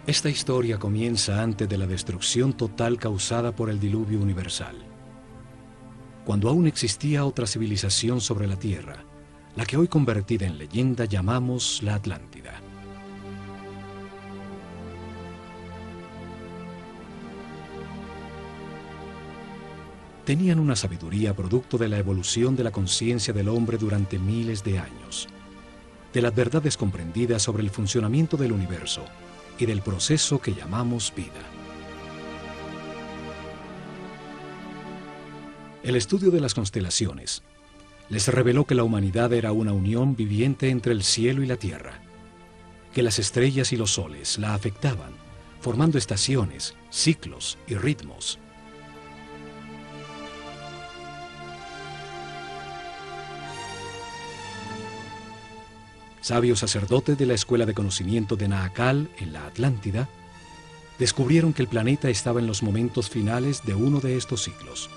Esta historia comienza antes de la destrucción total causada por el diluvio universal, cuando aún existía otra civilización sobre la Tierra, la que hoy convertida en leyenda llamamos la Atlántida. Tenían una sabiduría producto de la evolución de la conciencia del hombre durante miles de años, de las verdades comprendidas sobre el funcionamiento del universo y del proceso que llamamos vida. El estudio de las constelaciones les reveló que la humanidad era una unión viviente entre el cielo y la tierra, que las estrellas y los soles la afectaban, formando estaciones, ciclos y ritmos. Sabios sacerdotes de la Escuela de Conocimiento de Naakal, en la Atlántida, descubrieron que el planeta estaba en los momentos finales de uno de estos ciclos.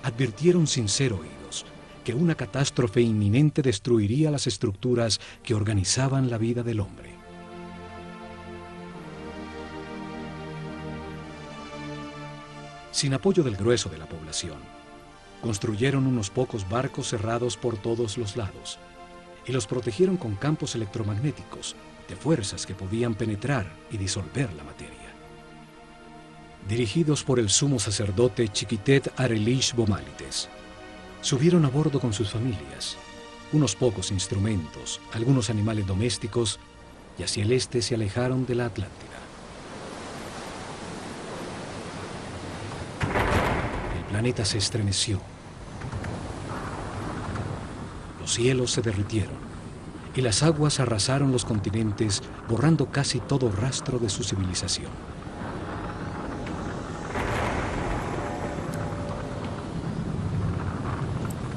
Advirtieron sin ser oídos que una catástrofe inminente destruiría las estructuras que organizaban la vida del hombre. Sin apoyo del grueso de la población, construyeron unos pocos barcos cerrados por todos los lados y los protegieron con campos electromagnéticos de fuerzas que podían penetrar y disolver la materia. Dirigidos por el sumo sacerdote Chiquitet Arelish Bomalites, subieron a bordo con sus familias, unos pocos instrumentos, algunos animales domésticos, y hacia el este se alejaron de la Atlántida. El planeta se estremeció. Los cielos se derritieron y las aguas arrasaron los continentes, borrando casi todo rastro de su civilización.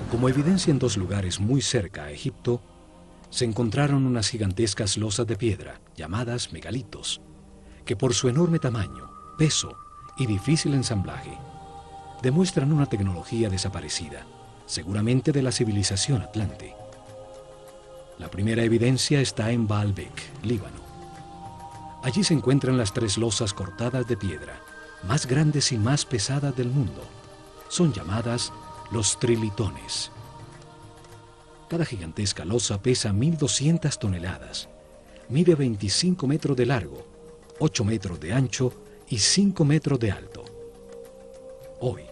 Como evidencia en dos lugares muy cerca a Egipto, se encontraron unas gigantescas losas de piedra, llamadas megalitos, que por su enorme tamaño, peso y difícil ensamblaje, demuestran una tecnología desaparecida, seguramente de la civilización atlante. La primera evidencia está en Baalbek, Líbano. Allí se encuentran las tres losas cortadas de piedra, más grandes y más pesadas del mundo. Son llamadas los trilitones. Cada gigantesca losa pesa 1.200 toneladas, mide 25 metros de largo, 8 metros de ancho y 5 metros de alto. Hoy,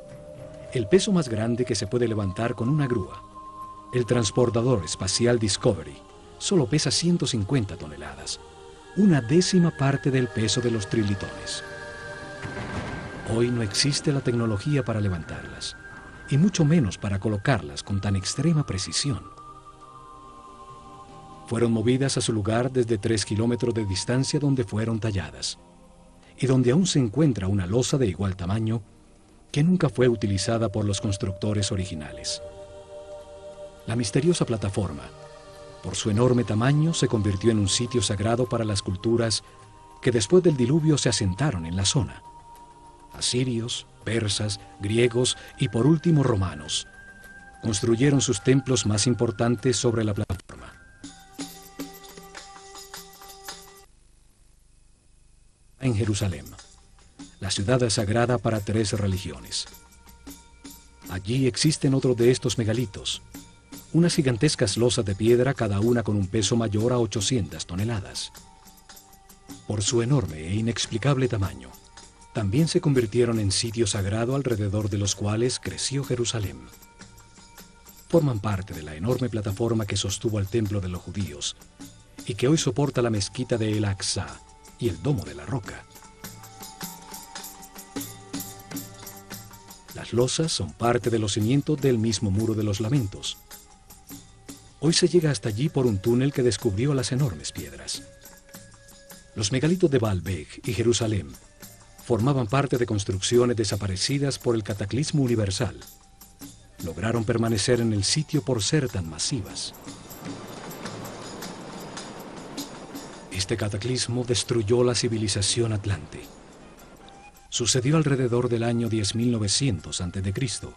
el peso más grande que se puede levantar con una grúa, el transportador espacial Discovery, solo pesa 150 toneladas, una décima parte del peso de los trilitones. Hoy no existe la tecnología para levantarlas, y mucho menos para colocarlas con tan extrema precisión. Fueron movidas a su lugar desde 3 kilómetros de distancia donde fueron talladas, y donde aún se encuentra una losa de igual tamaño que nunca fue utilizada por los constructores originales. La misteriosa plataforma, por su enorme tamaño, se convirtió en un sitio sagrado para las culturas que después del diluvio se asentaron en la zona. Asirios, persas, griegos y por último romanos construyeron sus templos más importantes sobre la plataforma. En Jerusalén, la ciudad sagrada para 3 religiones. Allí existen otros de estos megalitos, unas gigantescas losas de piedra, cada una con un peso mayor a 800 toneladas. Por su enorme e inexplicable tamaño, también se convirtieron en sitio sagrado alrededor de los cuales creció Jerusalén. Forman parte de la enorme plataforma que sostuvo al templo de los judíos y que hoy soporta la mezquita de El Aqsa y el Domo de la Roca. Las losas son parte de los cimientos del mismo Muro de los Lamentos. Hoy se llega hasta allí por un túnel que descubrió las enormes piedras. Los megalitos de Baalbek y Jerusalén formaban parte de construcciones desaparecidas por el cataclismo universal. Lograron permanecer en el sitio por ser tan masivas. Este cataclismo destruyó la civilización atlante. Sucedió alrededor del año 10.900 a.C.,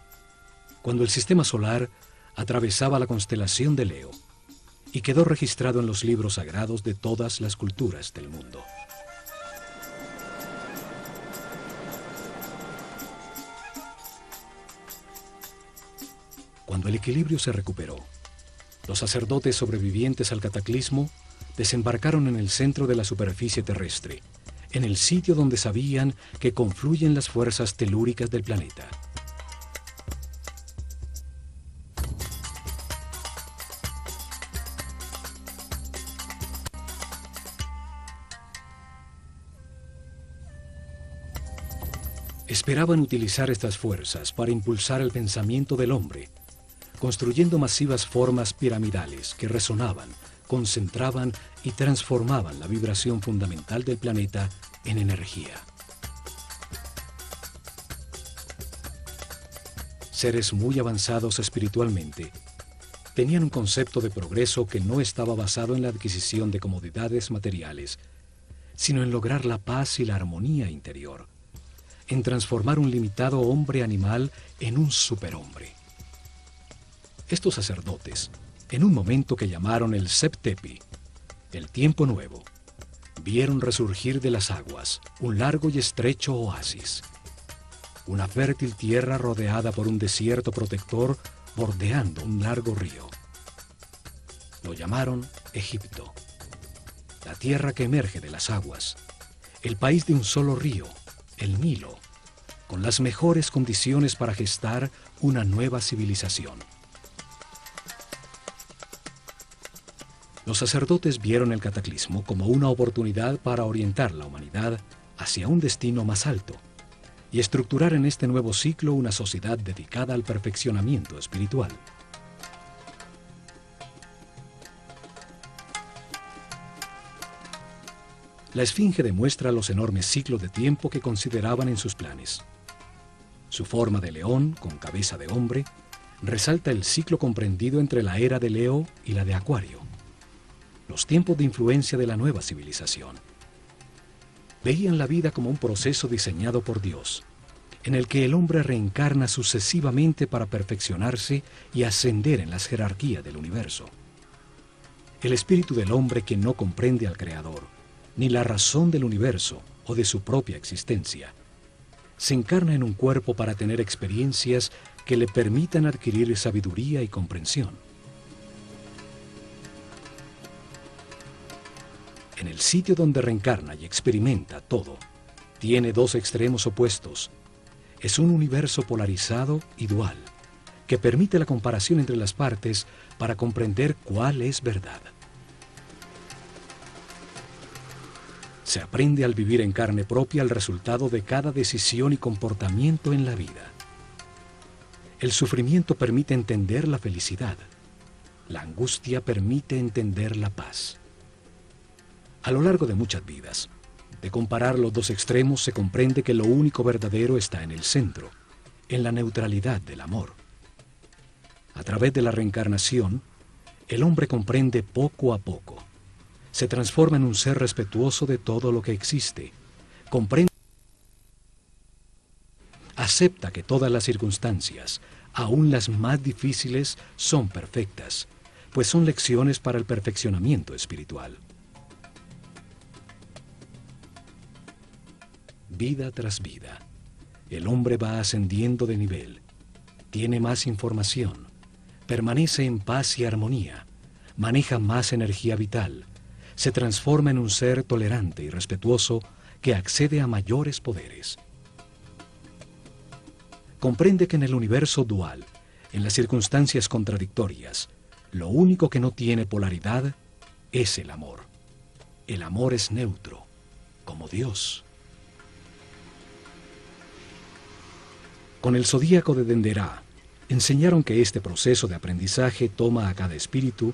cuando el sistema solar atravesaba la constelación de Leo y quedó registrado en los libros sagrados de todas las culturas del mundo. Cuando el equilibrio se recuperó, los sacerdotes sobrevivientes al cataclismo desembarcaron en el centro de la superficie terrestre, en el sitio donde sabían que confluyen las fuerzas telúricas del planeta. Esperaban utilizar estas fuerzas para impulsar el pensamiento del hombre, construyendo masivas formas piramidales que resonaban, concentraban y transformaban la vibración fundamental del planeta en energía. Seres muy avanzados espiritualmente tenían un concepto de progreso que no estaba basado en la adquisición de comodidades materiales, sino en lograr la paz y la armonía interior, en transformar un limitado hombre animal en un superhombre. Estos sacerdotes, en un momento que llamaron el Septepi, el tiempo nuevo, vieron resurgir de las aguas un largo y estrecho oasis, una fértil tierra rodeada por un desierto protector bordeando un largo río. Lo llamaron Egipto, la tierra que emerge de las aguas, el país de un solo río, el Nilo, con las mejores condiciones para gestar una nueva civilización. Los sacerdotes vieron el cataclismo como una oportunidad para orientar la humanidad hacia un destino más alto y estructurar en este nuevo ciclo una sociedad dedicada al perfeccionamiento espiritual. La Esfinge demuestra los enormes ciclos de tiempo que consideraban en sus planes. Su forma de león, con cabeza de hombre, resalta el ciclo comprendido entre la era de Leo y la de Acuario, los tiempos de influencia de la nueva civilización. Veían la vida como un proceso diseñado por Dios, en el que el hombre reencarna sucesivamente para perfeccionarse y ascender en las jerarquías del universo. El espíritu del hombre que no comprende al Creador, ni la razón del universo o de su propia existencia, se encarna en un cuerpo para tener experiencias que le permitan adquirir sabiduría y comprensión. En el sitio donde reencarna y experimenta todo, tiene dos extremos opuestos. Es un universo polarizado y dual, que permite la comparación entre las partes para comprender cuál es verdad. Se aprende al vivir en carne propia el resultado de cada decisión y comportamiento en la vida. El sufrimiento permite entender la felicidad. La angustia permite entender la paz. A lo largo de muchas vidas, de comparar los dos extremos se comprende que lo único verdadero está en el centro, en la neutralidad del amor. A través de la reencarnación, el hombre comprende poco a poco. Se transforma en un ser respetuoso de todo lo que existe. Comprende, acepta que todas las circunstancias, aun las más difíciles, son perfectas, pues son lecciones para el perfeccionamiento espiritual. Vida tras vida, el hombre va ascendiendo de nivel, tiene más información, permanece en paz y armonía, maneja más energía vital, se transforma en un ser tolerante y respetuoso que accede a mayores poderes. Comprende que en el universo dual, en las circunstancias contradictorias, lo único que no tiene polaridad es el amor. El amor es neutro, como Dios. Con el zodíaco de Denderá, enseñaron que este proceso de aprendizaje toma a cada espíritu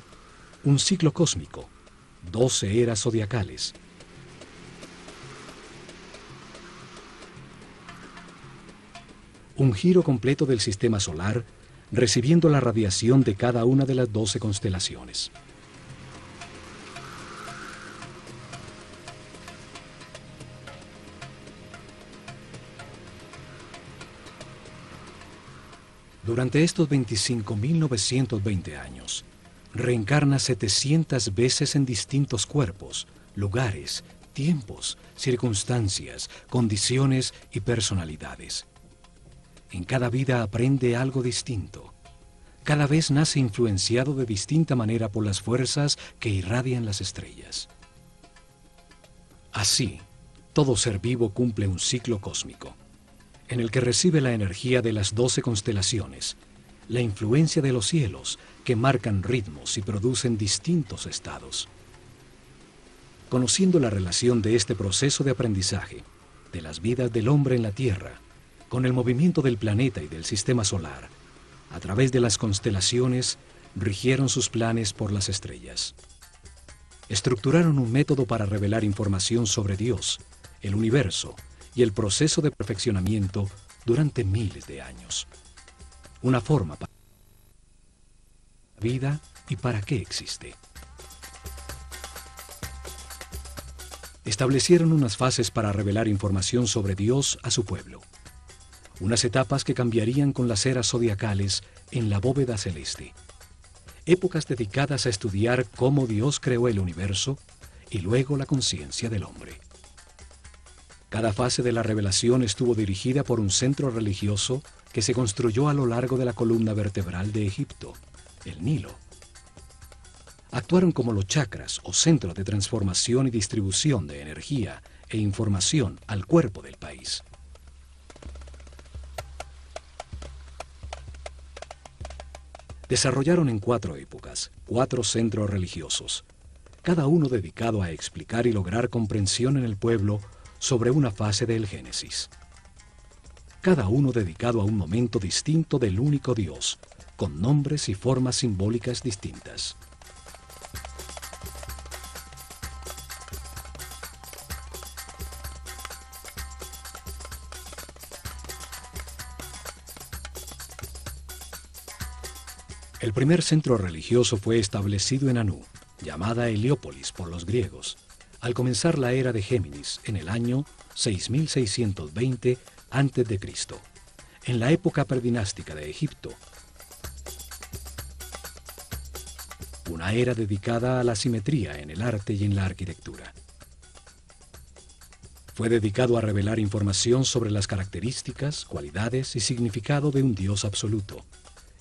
un ciclo cósmico, 12 eras zodiacales. Un giro completo del sistema solar, recibiendo la radiación de cada una de las 12 constelaciones. Durante estos 25.920 años, reencarna 700 veces en distintos cuerpos, lugares, tiempos, circunstancias, condiciones y personalidades. En cada vida aprende algo distinto. Cada vez nace influenciado de distinta manera por las fuerzas que irradian las estrellas. Así, todo ser vivo cumple un ciclo cósmico, en el que recibe la energía de las 12 constelaciones, la influencia de los cielos que marcan ritmos y producen distintos estados. Conociendo la relación de este proceso de aprendizaje, de las vidas del hombre en la Tierra, con el movimiento del planeta y del sistema solar, a través de las constelaciones, rigieron sus planes por las estrellas. Estructuraron un método para revelar información sobre Dios, el universo y el proceso de perfeccionamiento durante miles de años. Una forma para la vida y para qué existe. Establecieron unas fases para revelar información sobre Dios a su pueblo. Unas etapas que cambiarían con las eras zodiacales en la bóveda celeste. Épocas dedicadas a estudiar cómo Dios creó el universo y luego la conciencia del hombre. Cada fase de la revelación estuvo dirigida por un centro religioso que se construyó a lo largo de la columna vertebral de Egipto, el Nilo. Actuaron como los chakras o centros de transformación y distribución de energía e información al cuerpo del país. Desarrollaron en 4 épocas, 4 centros religiosos, cada uno dedicado a explicar y lograr comprensión en el pueblo sobre una fase del Génesis. Cada uno dedicado a un momento distinto del único Dios, con nombres y formas simbólicas distintas. El primer centro religioso fue establecido en Anú, llamada Heliópolis por los griegos, al comenzar la era de Géminis en el año 6620 a.C., en la época predinástica de Egipto. Una era dedicada a la simetría en el arte y en la arquitectura. Fue dedicado a revelar información sobre las características, cualidades y significado de un Dios absoluto,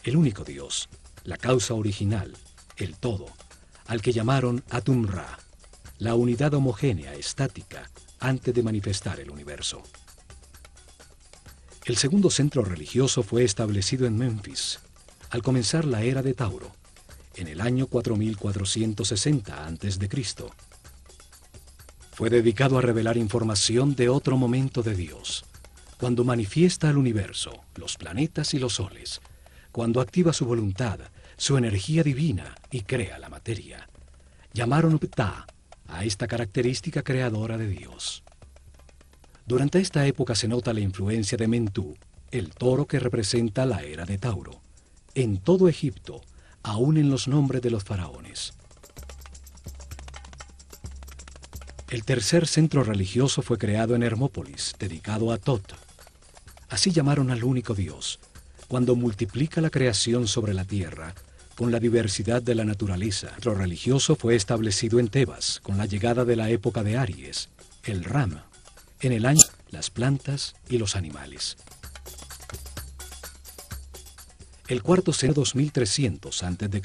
el único Dios, la causa original, el todo, al que llamaron Atum-Ra, la unidad homogénea, estática, antes de manifestar el universo. El segundo centro religioso fue establecido en Memphis, al comenzar la era de Tauro, en el año 4460 a.C. Fue dedicado a revelar información de otro momento de Dios, cuando manifiesta al universo, los planetas y los soles, cuando activa su voluntad, su energía divina y crea la materia. Llamaron Ptah a esta característica creadora de Dios. Durante esta época se nota la influencia de Mentú, el toro que representa la era de Tauro, en todo Egipto, aún en los nombres de los faraones. El tercer centro religioso fue creado en Hermópolis, dedicado a Tot. Así llamaron al único Dios, cuando multiplica la creación sobre la tierra, con la diversidad de la naturaleza. El centro religioso fue establecido en Tebas, con la llegada de la época de Aries, el Ram, en el año, las plantas y los animales. El cuarto centro 2300 a.C.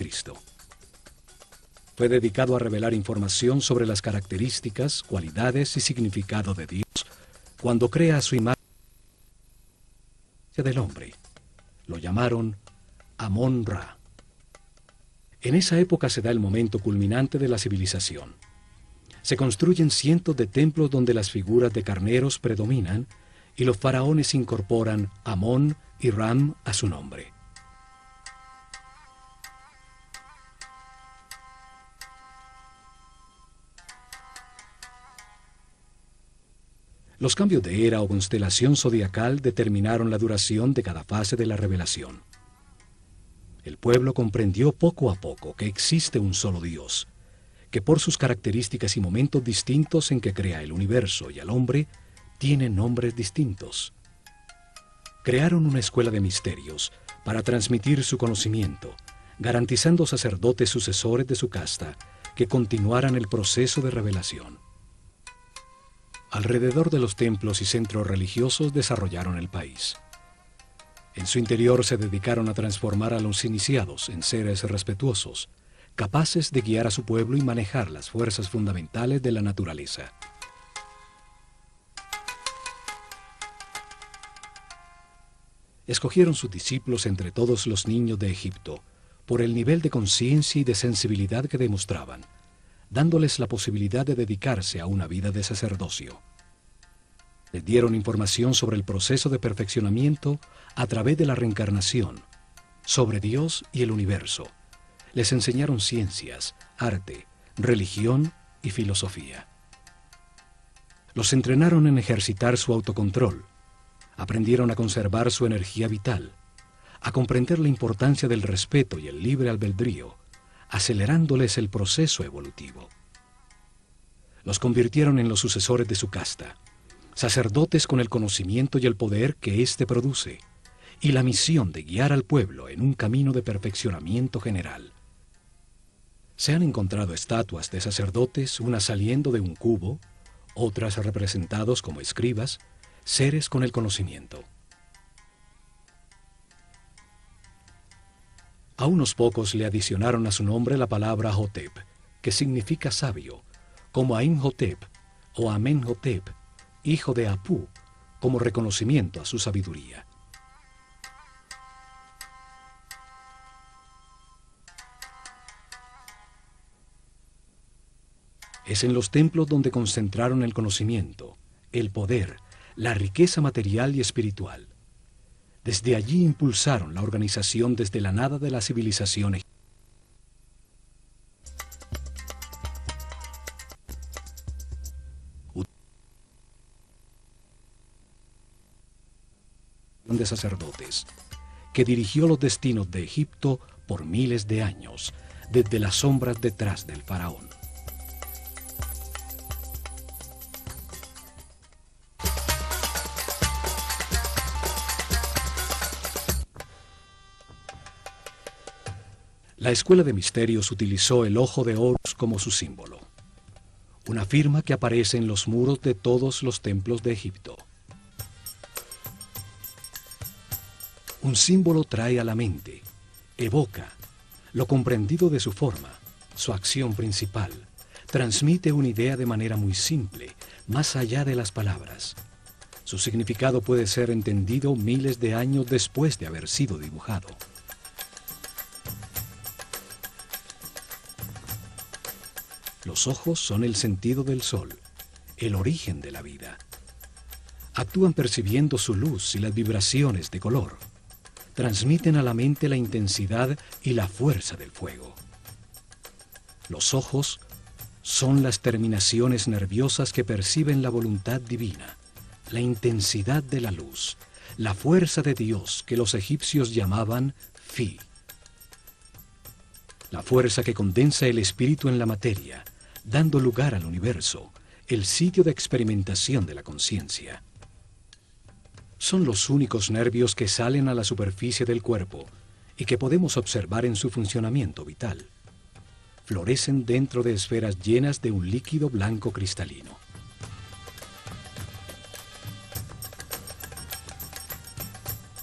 Fue dedicado a revelar información sobre las características, cualidades y significado de Dios, cuando crea su imagen del hombre. Lo llamaron Amón-Ra. En esa época se da el momento culminante de la civilización. Se construyen cientos de templos donde las figuras de carneros predominan y los faraones incorporan Amón y Ram a su nombre. Los cambios de era o constelación zodiacal determinaron la duración de cada fase de la revelación. El pueblo comprendió poco a poco que existe un solo Dios, que por sus características y momentos distintos en que crea el universo y al hombre, tiene nombres distintos. Crearon una escuela de misterios para transmitir su conocimiento, garantizando sacerdotes sucesores de su casta que continuaran el proceso de revelación. Alrededor de los templos y centros religiosos desarrollaron el país. En su interior se dedicaron a transformar a los iniciados en seres respetuosos, capaces de guiar a su pueblo y manejar las fuerzas fundamentales de la naturaleza. Escogieron sus discípulos entre todos los niños de Egipto por el nivel de conciencia y de sensibilidad que demostraban, dándoles la posibilidad de dedicarse a una vida de sacerdocio. Les dieron información sobre el proceso de perfeccionamiento a través de la reencarnación, sobre Dios y el universo. Les enseñaron ciencias, arte, religión y filosofía. Los entrenaron en ejercitar su autocontrol. Aprendieron a conservar su energía vital, a comprender la importancia del respeto y el libre albedrío, acelerándoles el proceso evolutivo. Los convirtieron en los sucesores de su casta, sacerdotes con el conocimiento y el poder que éste produce, y la misión de guiar al pueblo en un camino de perfeccionamiento general. Se han encontrado estatuas de sacerdotes, unas saliendo de un cubo, otras representados como escribas, seres con el conocimiento. A unos pocos le adicionaron a su nombre la palabra Hotep, que significa sabio, como a Imhotep o Amenhotep, hijo de Apú, como reconocimiento a su sabiduría. Es en los templos donde concentraron el conocimiento, el poder, la riqueza material y espiritual. Desde allí impulsaron la organización desde la nada de la civilización egipcia. De sacerdotes, que dirigió los destinos de Egipto por miles de años, desde las sombras detrás del faraón. La Escuela de Misterios utilizó el ojo de Horus como su símbolo, una firma que aparece en los muros de todos los templos de Egipto. Un símbolo trae a la mente, evoca, lo comprendido de su forma, su acción principal, transmite una idea de manera muy simple, más allá de las palabras. Su significado puede ser entendido miles de años después de haber sido dibujado. Los ojos son el sentido del sol, el origen de la vida. Actúan percibiendo su luz y las vibraciones de color. Transmiten a la mente la intensidad y la fuerza del fuego. Los ojos son las terminaciones nerviosas que perciben la voluntad divina, la intensidad de la luz, la fuerza de Dios que los egipcios llamaban Fi. La fuerza que condensa el espíritu en la materia, dando lugar al universo, el sitio de experimentación de la conciencia. Son los únicos nervios que salen a la superficie del cuerpo y que podemos observar en su funcionamiento vital. Florecen dentro de esferas llenas de un líquido blanco cristalino.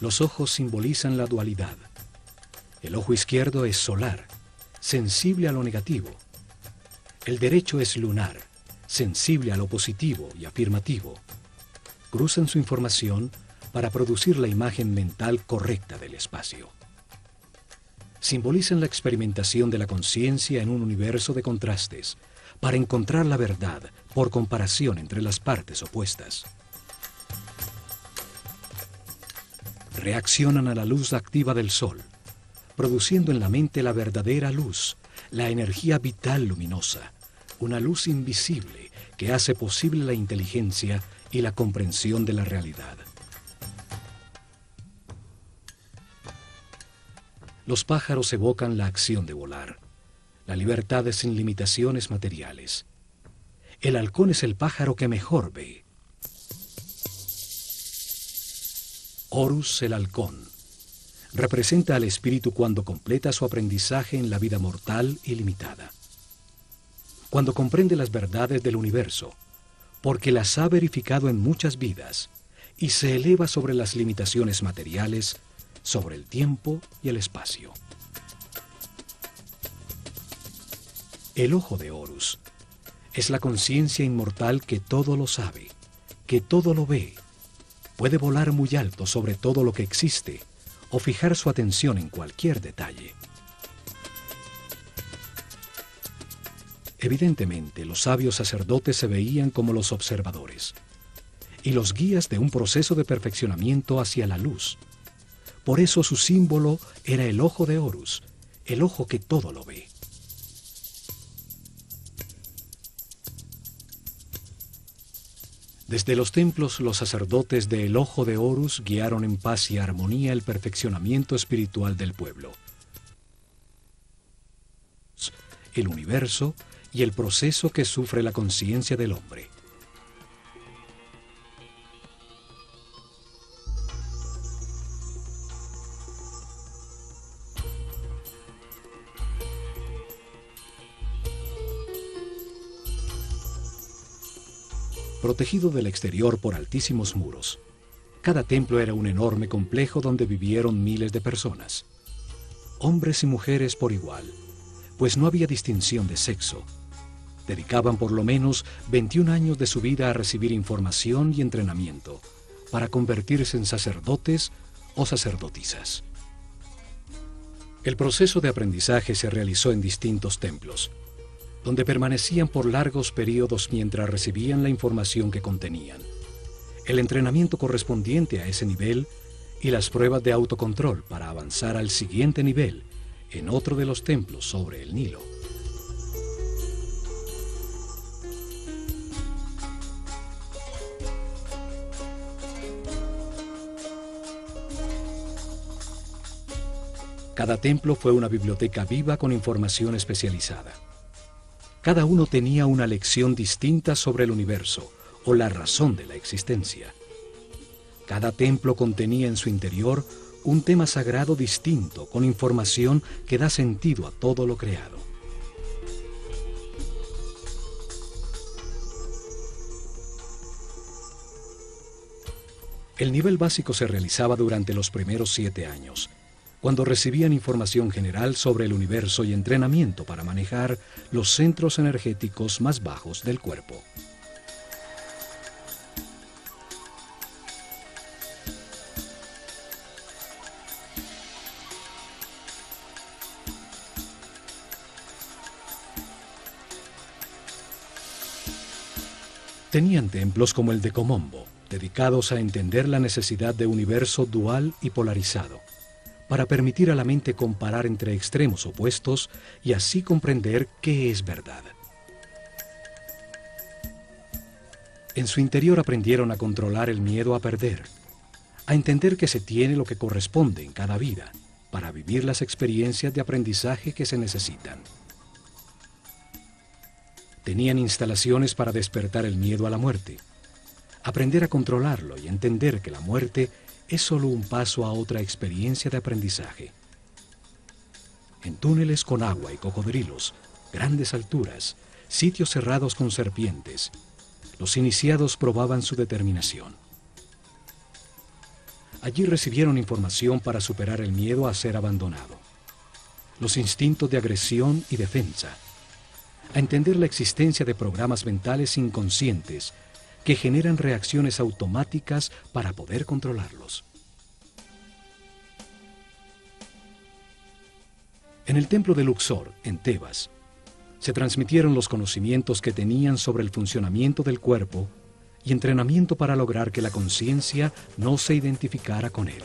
Los ojos simbolizan la dualidad. El ojo izquierdo es solar, sensible a lo negativo. El derecho es lunar, sensible a lo positivo y afirmativo. Cruzan su información para producir la imagen mental correcta del espacio. Simbolizan la experimentación de la conciencia en un universo de contrastes, para encontrar la verdad por comparación entre las partes opuestas. Reaccionan a la luz activa del sol, produciendo en la mente la verdadera luz, la energía vital luminosa, una luz invisible que hace posible la inteligencia y la comprensión de la realidad. Los pájaros evocan la acción de volar, la libertad sin limitaciones materiales. El halcón es el pájaro que mejor ve. Horus el halcón representa al espíritu cuando completa su aprendizaje en la vida mortal y limitada. Cuando comprende las verdades del universo, porque las ha verificado en muchas vidas, y se eleva sobre las limitaciones materiales, sobre el tiempo y el espacio. El ojo de Horus es la conciencia inmortal que todo lo sabe, que todo lo ve, puede volar muy alto sobre todo lo que existe o fijar su atención en cualquier detalle. Evidentemente, los sabios sacerdotes se veían como los observadores y los guías de un proceso de perfeccionamiento hacia la luz. Por eso su símbolo era el ojo de Horus, el ojo que todo lo ve. Desde los templos, los sacerdotes del ojo de Horus guiaron en paz y armonía el perfeccionamiento espiritual del pueblo, el universo y el proceso que sufre la conciencia del hombre. Protegido del exterior por altísimos muros, cada templo era un enorme complejo donde vivieron miles de personas, hombres y mujeres por igual, pues no había distinción de sexo. Dedicaban por lo menos 21 años de su vida a recibir información y entrenamiento para convertirse en sacerdotes o sacerdotisas. El proceso de aprendizaje se realizó en distintos templos, donde permanecían por largos periodos mientras recibían la información que contenían, el entrenamiento correspondiente a ese nivel y las pruebas de autocontrol para avanzar al siguiente nivel en otro de los templos sobre el Nilo. Cada templo fue una biblioteca viva con información especializada. Cada uno tenía una lección distinta sobre el universo o la razón de la existencia. Cada templo contenía en su interior un tema sagrado distinto con información que da sentido a todo lo creado. El nivel básico se realizaba durante los primeros 7 años, cuando recibían información general sobre el universo y entrenamiento para manejar los centros energéticos más bajos del cuerpo. Tenían templos como el de Komombo, dedicados a entender la necesidad de un universo dual y polarizado, para permitir a la mente comparar entre extremos opuestos y así comprender qué es verdad. En su interior aprendieron a controlar el miedo a perder, a entender que se tiene lo que corresponde en cada vida, para vivir las experiencias de aprendizaje que se necesitan. Tenían instalaciones para despertar el miedo a la muerte, aprender a controlarlo y entender que la muerte es solo un paso a otra experiencia de aprendizaje. En túneles con agua y cocodrilos, grandes alturas, sitios cerrados con serpientes, los iniciados probaban su determinación. Allí recibieron información para superar el miedo a ser abandonado, los instintos de agresión y defensa, a entender la existencia de programas mentales inconscientes que generan reacciones automáticas para poder controlarlos. En el templo de Luxor, en Tebas, se transmitieron los conocimientos que tenían sobre el funcionamiento del cuerpo y entrenamiento para lograr que la conciencia no se identificara con él.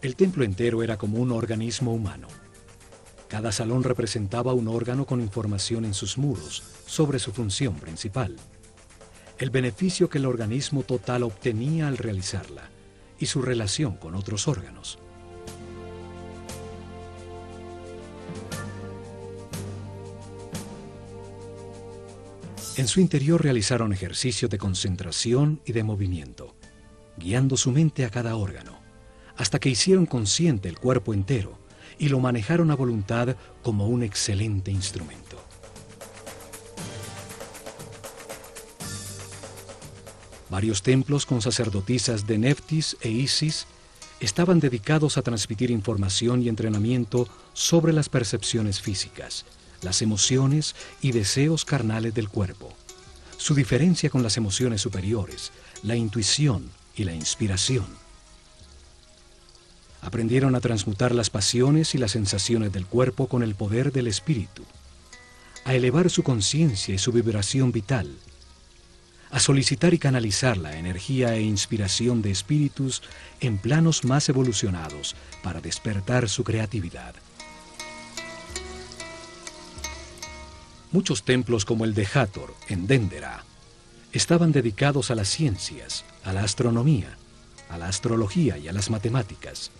El templo entero era como un organismo humano. Cada salón representaba un órgano con información en sus muros sobre su función principal, el beneficio que el organismo total obtenía al realizarla y su relación con otros órganos. En su interior realizaron ejercicios de concentración y de movimiento, guiando su mente a cada órgano, hasta que hicieron consciente el cuerpo entero y lo manejaron a voluntad como un excelente instrumento. Varios templos con sacerdotisas de Neftis e Isis estaban dedicados a transmitir información y entrenamiento sobre las percepciones físicas, las emociones y deseos carnales del cuerpo, su diferencia con las emociones superiores, la intuición y la inspiración. Aprendieron a transmutar las pasiones y las sensaciones del cuerpo con el poder del espíritu, a elevar su conciencia y su vibración vital, a solicitar y canalizar la energía e inspiración de espíritus en planos más evolucionados para despertar su creatividad. Muchos templos como el de Hathor, en Dendera, estaban dedicados a las ciencias, a la astronomía, a la astrología y a las matemáticas.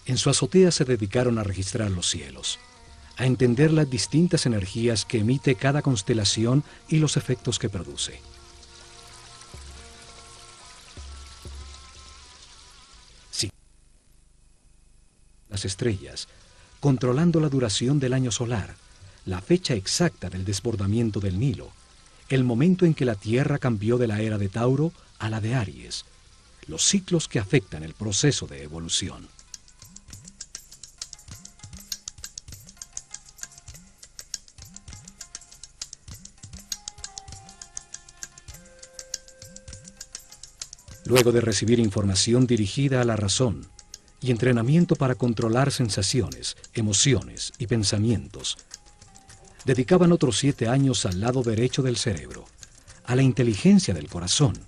En su azotea se dedicaron a registrar los cielos, a entender las distintas energías que emite cada constelación y los efectos que produce. Sí. Las estrellas, controlando la duración del año solar, la fecha exacta del desbordamiento del Nilo, el momento en que la Tierra cambió de la era de Tauro a la de Aries, los ciclos que afectan el proceso de evolución. Luego de recibir información dirigida a la razón y entrenamiento para controlar sensaciones, emociones y pensamientos, dedicaban otros 7 años al lado derecho del cerebro, a la inteligencia del corazón,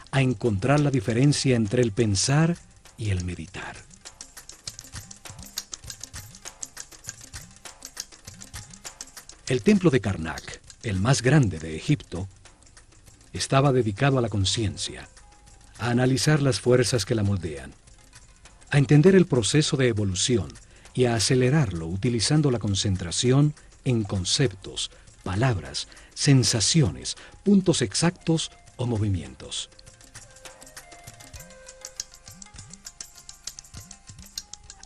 a encontrar la diferencia entre el pensar y el meditar. El templo de Karnak, el más grande de Egipto, estaba dedicado a la conciencia, a analizar las fuerzas que la moldean, a entender el proceso de evolución y a acelerarlo utilizando la concentración en conceptos, palabras, sensaciones, puntos exactos o movimientos.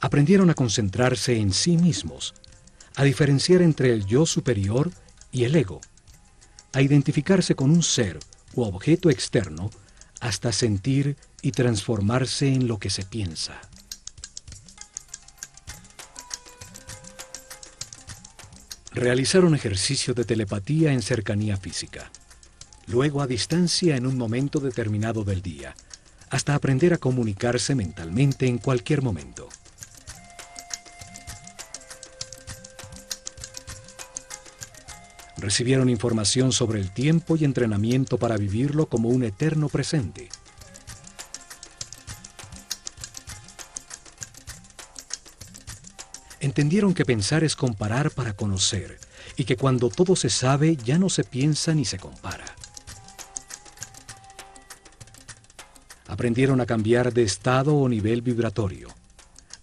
Aprendieron a concentrarse en sí mismos, a diferenciar entre el yo superior y el ego, a identificarse con un ser u objeto externo hasta sentir y transformarse en lo que se piensa. Realizaron ejercicio de telepatía en cercanía física, luego a distancia en un momento determinado del día, hasta aprender a comunicarse mentalmente en cualquier momento. Recibieron información sobre el tiempo y entrenamiento para vivirlo como un eterno presente. Entendieron que pensar es comparar para conocer, y que cuando todo se sabe ya no se piensa ni se compara. Aprendieron a cambiar de estado o nivel vibratorio,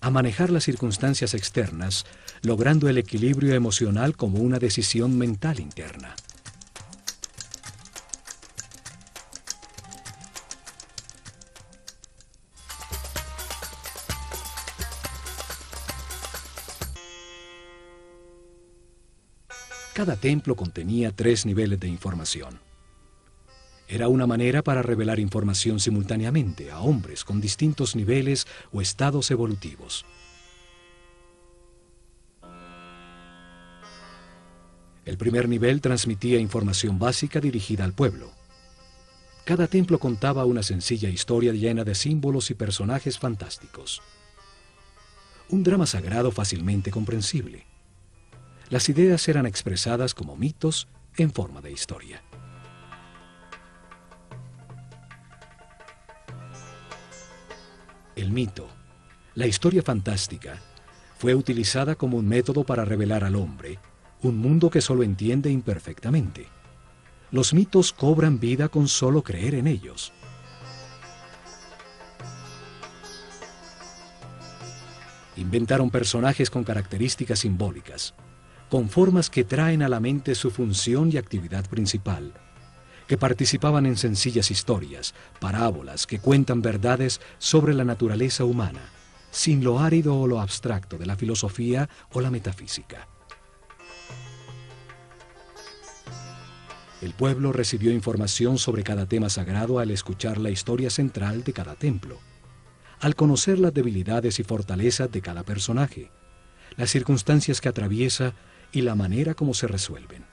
a manejar las circunstancias externas, logrando el equilibrio emocional como una decisión mental interna. Cada templo contenía 3 niveles de información. Era una manera para revelar información simultáneamente a hombres con distintos niveles o estados evolutivos. El primer nivel transmitía información básica dirigida al pueblo. Cada templo contaba una sencilla historia llena de símbolos y personajes fantásticos. Un drama sagrado fácilmente comprensible. Las ideas eran expresadas como mitos en forma de historia. El mito, la historia fantástica, fue utilizada como un método para revelar al hombre un mundo que solo entiende imperfectamente. Los mitos cobran vida con solo creer en ellos. Inventaron personajes con características simbólicas, con formas que traen a la mente su función y actividad principal, que participaban en sencillas historias, parábolas que cuentan verdades sobre la naturaleza humana, sin lo árido o lo abstracto de la filosofía o la metafísica. El pueblo recibió información sobre cada tema sagrado al escuchar la historia central de cada templo, al conocer las debilidades y fortalezas de cada personaje, las circunstancias que atraviesa y la manera como se resuelven.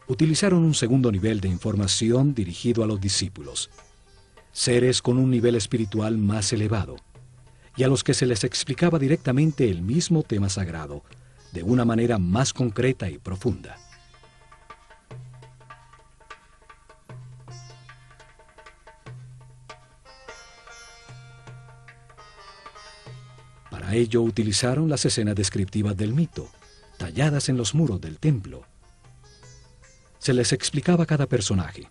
Utilizaron un segundo nivel de información dirigido a los discípulos, seres con un nivel espiritual más elevado, y a los que se les explicaba directamente el mismo tema sagrado, de una manera más concreta y profunda. Para ello utilizaron las escenas descriptivas del mito, talladas en los muros del templo. Se les explicaba a cada personaje,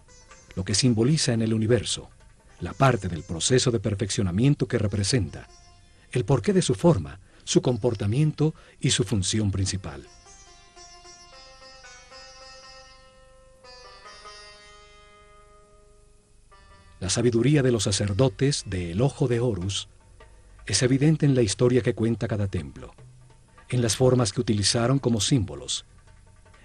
lo que simboliza en el universo, la parte del proceso de perfeccionamiento que representa, el porqué de su forma, su comportamiento y su función principal. La sabiduría de los sacerdotes de El Ojo de Horus es evidente en la historia que cuenta cada templo, en las formas que utilizaron como símbolos.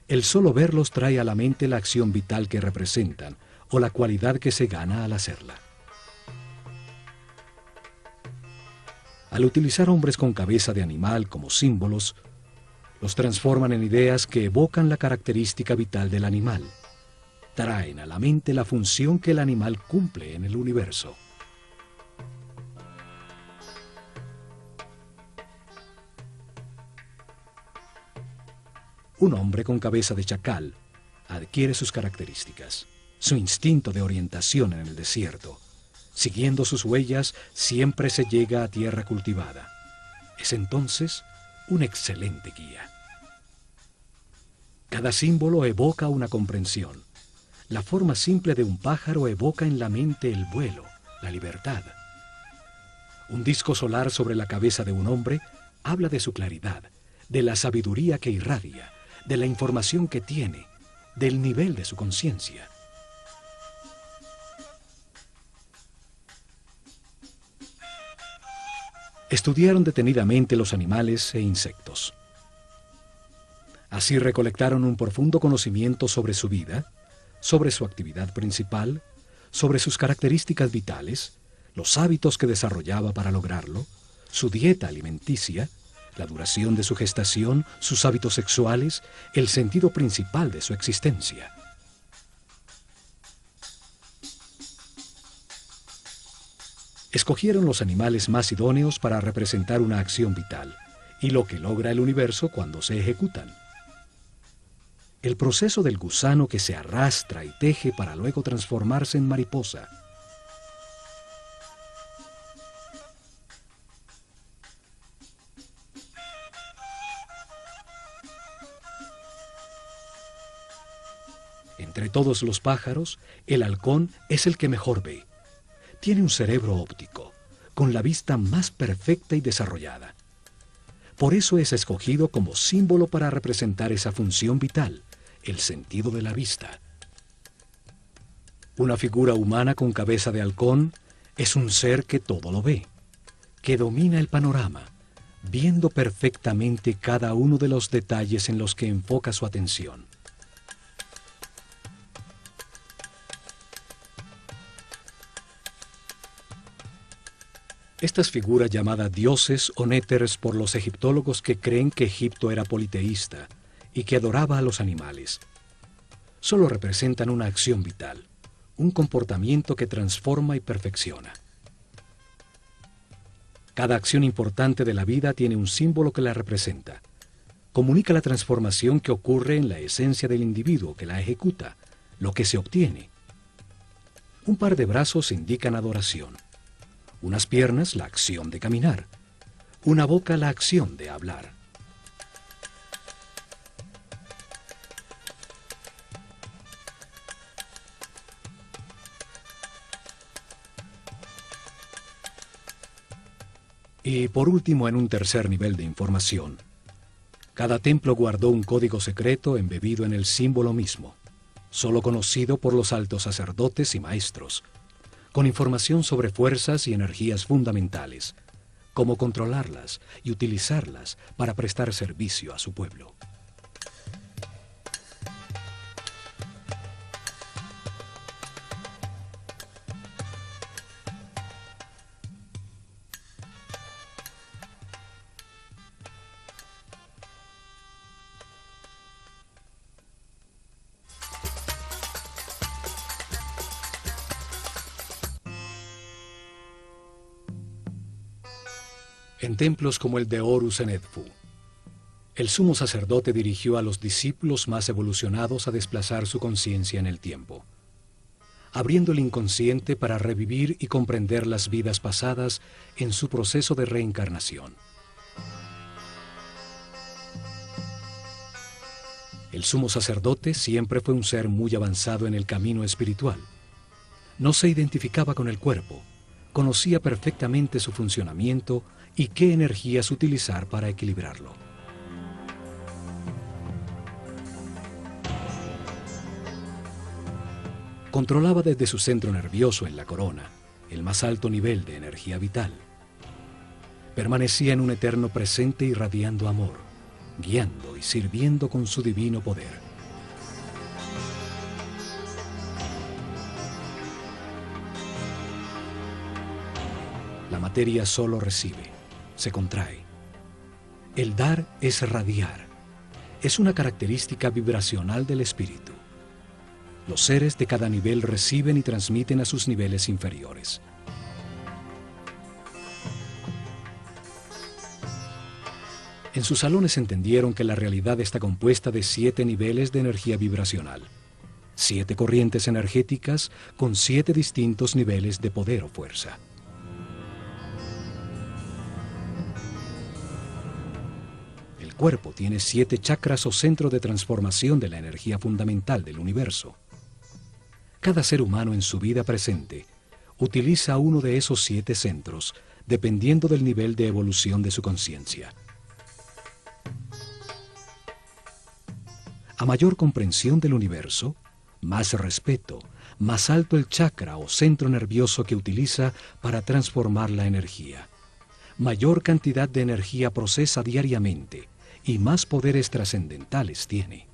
El solo verlos trae a la mente la acción vital que representan o la cualidad que se gana al hacerla. Al utilizar hombres con cabeza de animal como símbolos, los transforman en ideas que evocan la característica vital del animal. Traen a la mente la función que el animal cumple en el universo. Un hombre con cabeza de chacal adquiere sus características, su instinto de orientación en el desierto. Siguiendo sus huellas, siempre se llega a tierra cultivada. Es entonces un excelente guía. Cada símbolo evoca una comprensión. La forma simple de un pájaro evoca en la mente el vuelo, la libertad. Un disco solar sobre la cabeza de un hombre habla de su claridad, de la sabiduría que irradia, de la información que tiene, del nivel de su conciencia. Estudiaron detenidamente los animales e insectos. Así recolectaron un profundo conocimiento sobre su vida, sobre su actividad principal, sobre sus características vitales, los hábitos que desarrollaba para lograrlo, su dieta alimenticia, la duración de su gestación, sus hábitos sexuales, el sentido principal de su existencia. Escogieron los animales más idóneos para representar una acción vital y lo que logra el universo cuando se ejecutan. El proceso del gusano que se arrastra y teje para luego transformarse en mariposa. Entre todos los pájaros, el halcón es el que mejor ve. Tiene un cerebro óptico, con la vista más perfecta y desarrollada. Por eso es escogido como símbolo para representar esa función vital, el sentido de la vista. Una figura humana con cabeza de halcón es un ser que todo lo ve, que domina el panorama, viendo perfectamente cada uno de los detalles en los que enfoca su atención. Estas figuras llamadas dioses o néteres por los egiptólogos que creen que Egipto era politeísta y que adoraba a los animales, solo representan una acción vital, un comportamiento que transforma y perfecciona. Cada acción importante de la vida tiene un símbolo que la representa. Comunica la transformación que ocurre en la esencia del individuo que la ejecuta, lo que se obtiene. Un par de brazos indican adoración. Unas piernas, la acción de caminar. Una boca, la acción de hablar. Y por último, en un tercer nivel de información, cada templo guardó un código secreto embebido en el símbolo mismo, solo conocido por los altos sacerdotes y maestros, con información sobre fuerzas y energías fundamentales, cómo controlarlas y utilizarlas para prestar servicio a su pueblo. En templos como el de Horus en Edfu, el sumo sacerdote dirigió a los discípulos más evolucionados a desplazar su conciencia en el tiempo, abriendo el inconsciente para revivir y comprender las vidas pasadas en su proceso de reencarnación. El sumo sacerdote siempre fue un ser muy avanzado en el camino espiritual. No se identificaba con el cuerpo, conocía perfectamente su funcionamiento y qué energías utilizar para equilibrarlo. Controlaba desde su centro nervioso en la corona el más alto nivel de energía vital. Permanecía en un eterno presente irradiando amor, guiando y sirviendo con su divino poder. La materia solo recibe, se contrae. El dar es radiar. Es una característica vibracional del espíritu. Los seres de cada nivel reciben y transmiten a sus niveles inferiores. En sus salones entendieron que la realidad está compuesta de 7 niveles de energía vibracional, 7 corrientes energéticas con 7 distintos niveles de poder o fuerza. El cuerpo tiene 7 chakras o centros de transformación de la energía fundamental del universo. Cada ser humano en su vida presente utiliza uno de esos 7 centros, dependiendo del nivel de evolución de su conciencia. A mayor comprensión del universo, más respeto, más alto el chakra o centro nervioso que utiliza para transformar la energía. Mayor cantidad de energía procesa diariamente y más poderes trascendentales tiene.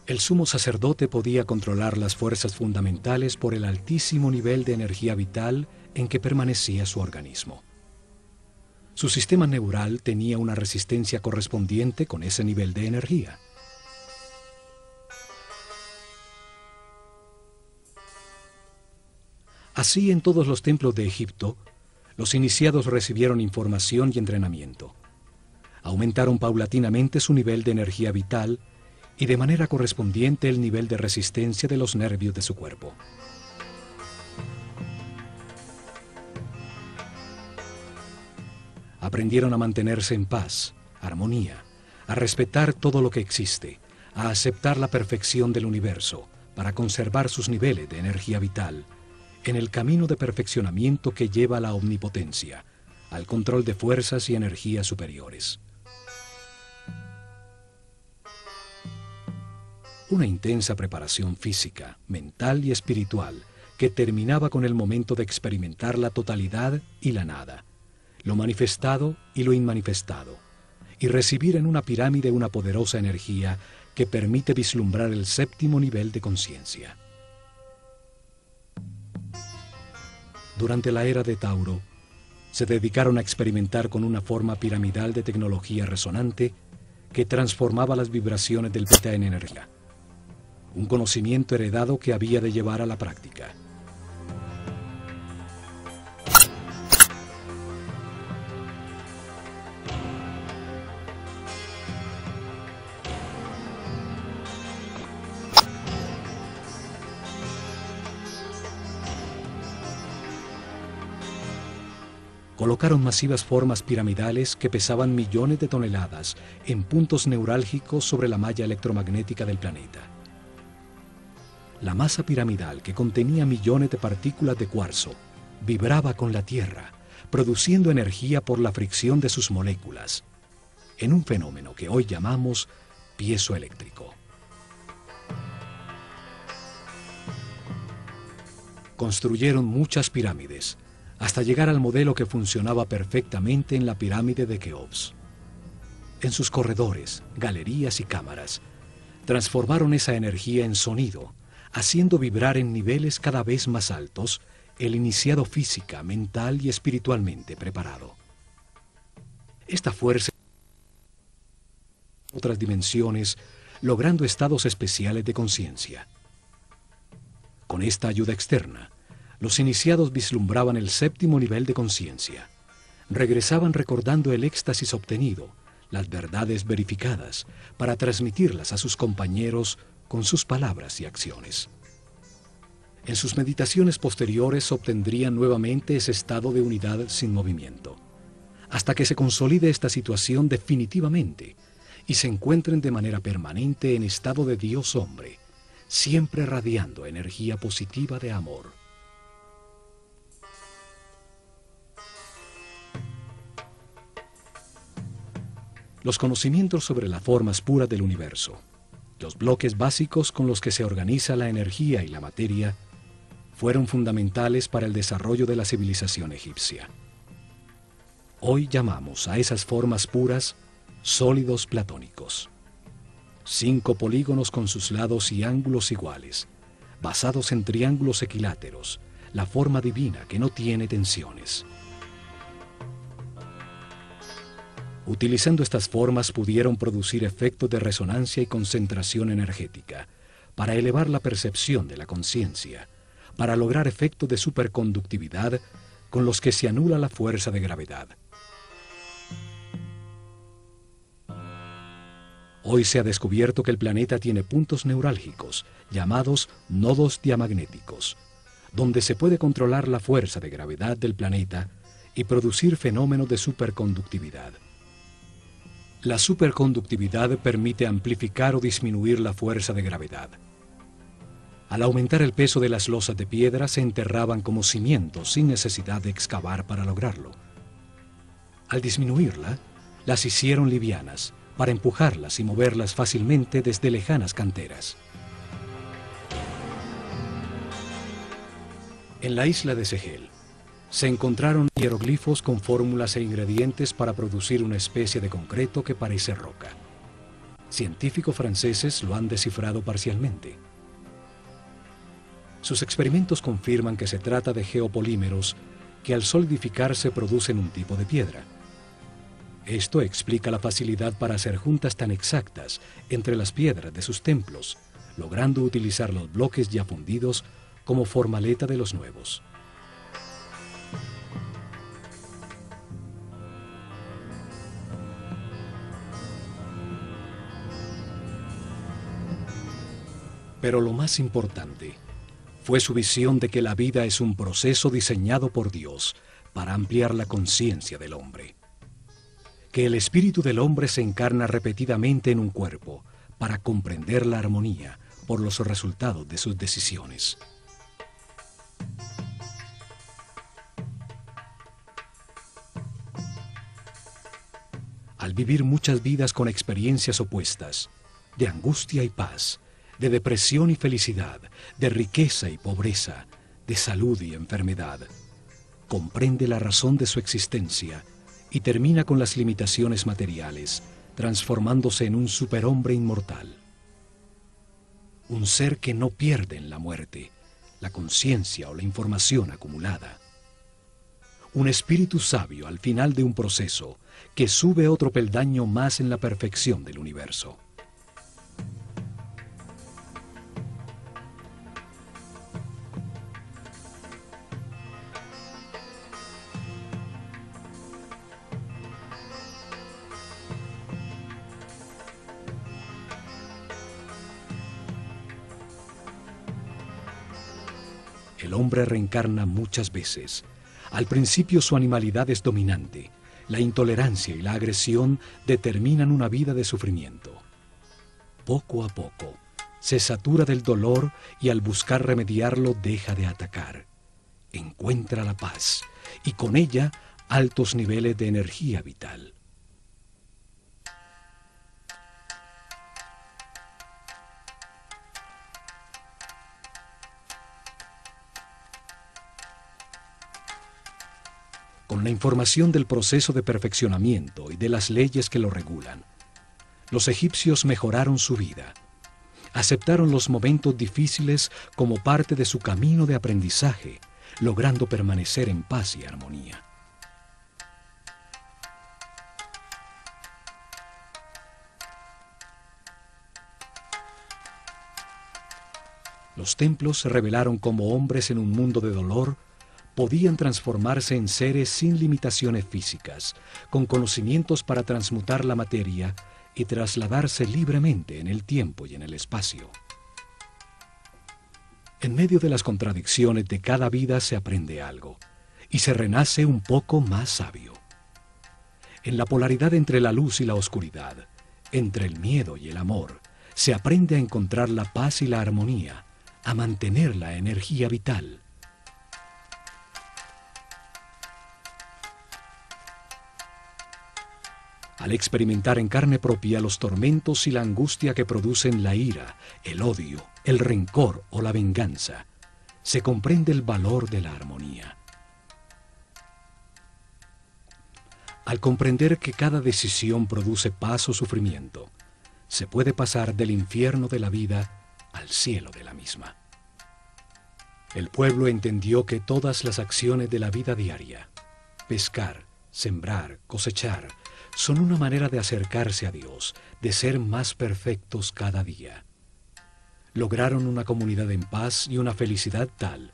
El sumo sacerdote podía controlar las fuerzas fundamentales por el altísimo nivel de energía vital en que permanecía su organismo. Su sistema neural tenía una resistencia correspondiente con ese nivel de energía. Así, en todos los templos de Egipto, los iniciados recibieron información y entrenamiento. Aumentaron paulatinamente su nivel de energía vital y de manera correspondiente el nivel de resistencia de los nervios de su cuerpo. Aprendieron a mantenerse en paz, armonía, a respetar todo lo que existe, a aceptar la perfección del universo para conservar sus niveles de energía vital en el camino de perfeccionamiento que lleva a la omnipotencia, al control de fuerzas y energías superiores. Una intensa preparación física, mental y espiritual que terminaba con el momento de experimentar la totalidad y la nada, lo manifestado y lo inmanifestado, y recibir en una pirámide una poderosa energía que permite vislumbrar el 7º nivel de conciencia. Durante la era de Tauro, se dedicaron a experimentar con una forma piramidal de tecnología resonante que transformaba las vibraciones del beta en energía, un conocimiento heredado que había de llevar a la práctica. Colocaron masivas formas piramidales que pesaban millones de toneladas en puntos neurálgicos sobre la malla electromagnética del planeta. La masa piramidal, que contenía millones de partículas de cuarzo, vibraba con la Tierra, produciendo energía por la fricción de sus moléculas, en un fenómeno que hoy llamamos piezoeléctrico. Construyeron muchas pirámides, hasta llegar al modelo que funcionaba perfectamente en la pirámide de Keops. En sus corredores, galerías y cámaras, transformaron esa energía en sonido, haciendo vibrar en niveles cada vez más altos el iniciado física, mental y espiritualmente preparado. Esta fuerza otras dimensiones, logrando estados especiales de conciencia. Con esta ayuda externa, los iniciados vislumbraban el séptimo nivel de conciencia. Regresaban recordando el éxtasis obtenido, las verdades verificadas, para transmitirlas a sus compañeros con sus palabras y acciones. En sus meditaciones posteriores obtendrían nuevamente ese estado de unidad sin movimiento, hasta que se consolide esta situación definitivamente y se encuentren de manera permanente en estado de Dios-hombre, siempre radiando energía positiva de amor. Los conocimientos sobre las formas puras del universo, los bloques básicos con los que se organiza la energía y la materia, fueron fundamentales para el desarrollo de la civilización egipcia. Hoy llamamos a esas formas puras sólidos platónicos. 5 polígonos con sus lados y ángulos iguales, basados en triángulos equiláteros, la forma divina que no tiene tensiones. Utilizando estas formas pudieron producir efectos de resonancia y concentración energética para elevar la percepción de la conciencia, para lograr efectos de superconductividad con los que se anula la fuerza de gravedad. Hoy se ha descubierto que el planeta tiene puntos neurálgicos, llamados nodos diamagnéticos, donde se puede controlar la fuerza de gravedad del planeta y producir fenómenos de superconductividad. La superconductividad permite amplificar o disminuir la fuerza de gravedad. Al aumentar el peso de las losas de piedra se enterraban como cimientos sin necesidad de excavar para lograrlo. Al disminuirla, las hicieron livianas para empujarlas y moverlas fácilmente desde lejanas canteras. En la isla de Segel se encontraron hieroglifos con fórmulas e ingredientes para producir una especie de concreto que parece roca. Científicos franceses lo han descifrado parcialmente. Sus experimentos confirman que se trata de geopolímeros que al solidificarse producen un tipo de piedra. Esto explica la facilidad para hacer juntas tan exactas entre las piedras de sus templos, logrando utilizar los bloques ya fundidos como formaleta de los nuevos. Pero lo más importante fue su visión de que la vida es un proceso diseñado por Dios para ampliar la conciencia del hombre. Que el espíritu del hombre se encarna repetidamente en un cuerpo para comprender la armonía por los resultados de sus decisiones. Al vivir muchas vidas con experiencias opuestas, de angustia y paz, de depresión y felicidad, de riqueza y pobreza, de salud y enfermedad, comprende la razón de su existencia y termina con las limitaciones materiales, transformándose en un superhombre inmortal. Un ser que no pierde en la muerte la conciencia o la información acumulada. Un espíritu sabio al final de un proceso que sube otro peldaño más en la perfección del universo. El hombre reencarna muchas veces. Al principio su animalidad es dominante. La intolerancia y la agresión determinan una vida de sufrimiento. Poco a poco, se satura del dolor y al buscar remediarlo deja de atacar. Encuentra la paz y con ella altos niveles de energía vital. Con la información del proceso de perfeccionamiento y de las leyes que lo regulan, los egipcios mejoraron su vida. Aceptaron los momentos difíciles como parte de su camino de aprendizaje, logrando permanecer en paz y armonía. Los templos se revelaron como hombres en un mundo de dolor, podían transformarse en seres sin limitaciones físicas, con conocimientos para transmutar la materia y trasladarse libremente en el tiempo y en el espacio. En medio de las contradicciones de cada vida se aprende algo, y se renace un poco más sabio. En la polaridad entre la luz y la oscuridad, entre el miedo y el amor, se aprende a encontrar la paz y la armonía, a mantener la energía vital. Al experimentar en carne propia los tormentos y la angustia que producen la ira, el odio, el rencor o la venganza, se comprende el valor de la armonía. Al comprender que cada decisión produce paz o sufrimiento, se puede pasar del infierno de la vida al cielo de la misma. El pueblo entendió que todas las acciones de la vida diaria, pescar, sembrar, cosechar, son una manera de acercarse a Dios, de ser más perfectos cada día. Lograron una comunidad en paz y una felicidad tal,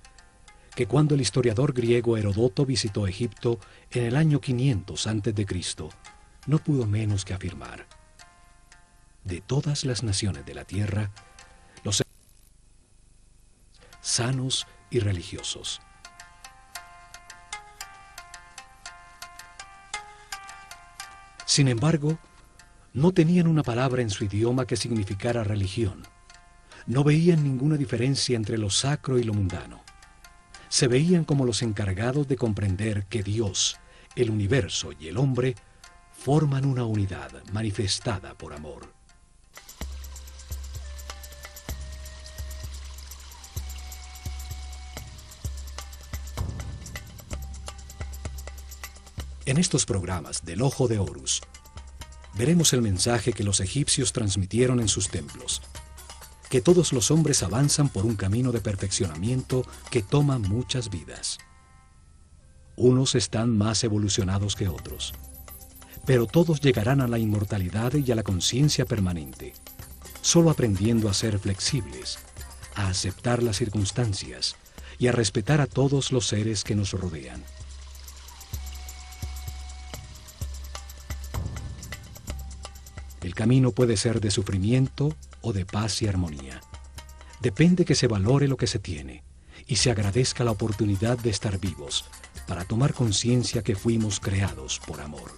que cuando el historiador griego Heródoto visitó Egipto en el año 500 a.C., no pudo menos que afirmar: de todas las naciones de la tierra, los sanos y religiosos. Sin embargo, no tenían una palabra en su idioma que significara religión. No veían ninguna diferencia entre lo sacro y lo mundano. Se veían como los encargados de comprender que Dios, el universo y el hombre forman una unidad manifestada por amor. En estos programas del Ojo de Horus, veremos el mensaje que los egipcios transmitieron en sus templos, que todos los hombres avanzan por un camino de perfeccionamiento que toma muchas vidas. Unos están más evolucionados que otros, pero todos llegarán a la inmortalidad y a la conciencia permanente, solo aprendiendo a ser flexibles, a aceptar las circunstancias y a respetar a todos los seres que nos rodean. El camino puede ser de sufrimiento o de paz y armonía. Depende que se valore lo que se tiene y se agradezca la oportunidad de estar vivos para tomar conciencia que fuimos creados por amor.